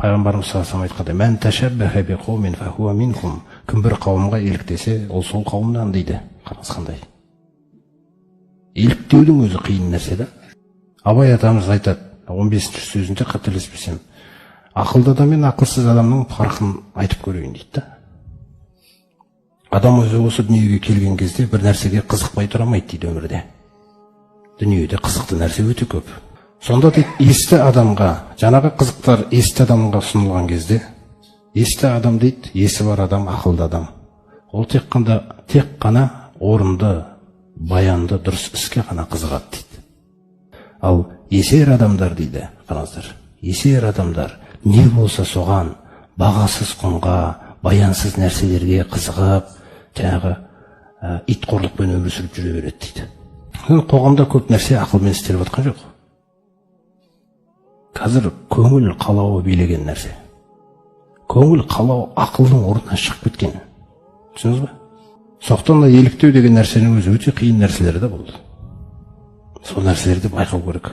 пайғамбарымыз саллаллаху алейхи айтқандай, мән ташаббаха биқауmin фахуа минхум. Кім бір қауымға еліктесе, ол сол қауымнан дейді. Қараңыз қандай. Еліктеудің өзі қиын нәрсе да. Абай атамыз айтады, 15-ші сөзінде қателеспесем, ақылды адам мен ақылсыз адамның фарқын айтып көрейін дейді да. Адам өзі осы дүниеге келген кезде бір нәрсеге қызықпай тұра алмайды дейді өмірде. Дүниеде қызықты нәрсе өте көп. Сонда дейді, есті адамға, жаңағы қызықтар есті адамға ұсынылған кезде, есті адам дейді, есі бар адам, ақылды адам. Ол тек қана орынды, баянды, дұрыс іске ғана қызығады дейді. Ал есер адамдар дейді, қараңыздар, есер адамдар не болса соған, бағасыз құнға, баянсыз нәрселерге қызығып, жаңағы итқорлықпен өмір сүріп жүре береді дейді. Қоғамда көп нәрсе ақылмен істеліп жатқан жоқ. Қазір көңіл қалауы билеген нәрсе. Көңіл қалау ақылдың орнынан шығып кеткен. Түсініңіз бе? Соқтан да еліктеу деген нәрсенің өзі өте қиын нәрселері де болды. Сол нәрселерді байқау керек.